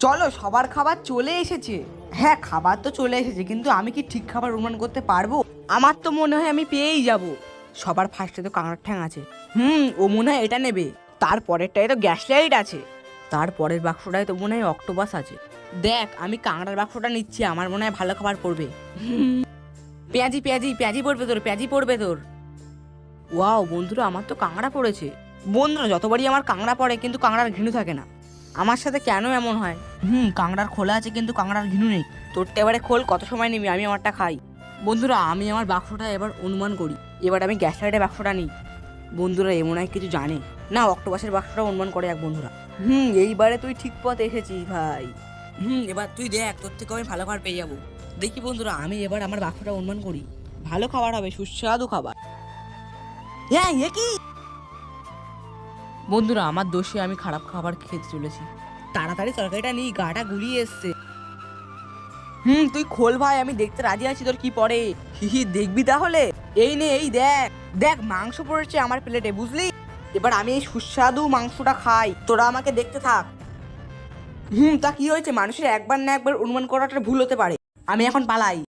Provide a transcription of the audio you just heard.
চলো, সবার খাবার চলে এসেছে। হ্যাঁ, খাবার তো চলে এসেছে, কিন্তু আমি কি ঠিক খাবার অনুমান করতে পারবো? আমার তো মনে হয় আমি পেয়েই যাব। সবার ফার্স্টে তো কাঁকড়ার ঠ্যাং আছে। ও মনে হয় এটা নেবে। তারপরেরটায় তো গ্যাস লাইট আছে। তারপরের বাক্সটায় তো মনে হয় অক্টোপাস আছে। দেখ, আমি কাঁকড়ার বাক্সটা নিচ্ছি, আমার মনে হয় ভালো খাবার পড়বে। পেঁয়াজি পেঁয়াজি পেঁয়াজি পড়বে তোর, পেঁয়াজি পড়বে তোর। ওয়াও বন্ধুরা, আমার তো কাঁকড়া পড়েছে। বন্ধুরা, যতবারই আমার কাঁকড়া পড়ে কিন্তু কাঁকড়ার ঘিনু থাকে না। আমার সাথে কেন এমন হয়? কাঁকড়ার খোলা আছে কিন্তু কাঁকড়ার ঘিনু নেই। তোরটা এবারে খোল, কত সময় নিবি, আমি আমারটা খাই। বন্ধুরা, আমি আমার বাক্সটা এবার অনুমান করি। এবার আমি গ্যাস লাইটের বাক্সটা নিই। বন্ধুরা, এমন হয় কিছু জানে না, অক্টোপাসের বাক্সটা অনুমান করে এক বন্ধুরা। এইবারে তুই ঠিক পথ এসেছিস ভাই। এবার তুই দেখ, তোর থেকে আমি ভালো খাবার পেয়ে যাবো। দেখি বন্ধুরা, আমি এবার আমার বাক্সটা অনুমান করি। ভালো খাবার হবে, সুস্বাদু খাবার। হ্যাঁ, এ কি? বন্ধুরা, আমার দোষে আমি খারাপ খাবার খেতে চলেছি। তাড়াতাড়ি তরকারিটা নিই, গাটা গুলিয়ে এসছে। তুই খোল ভাই, আমি দেখতে রাজি আছি, তোর কি পড়ে। দেখবি তাহলে। এই নে, এই দেখ। দেখ, মাংস পড়েছে আমার প্লেটে, বুঝলি? এবার আমি এই সুস্বাদু মাংসটা খাই, তোরা আমাকে দেখতে থাক। তা কি হয়েছে? মানুষের একবার না একবার অনুমান করাটা ভুল হতে পারে। আমি এখন পালাই।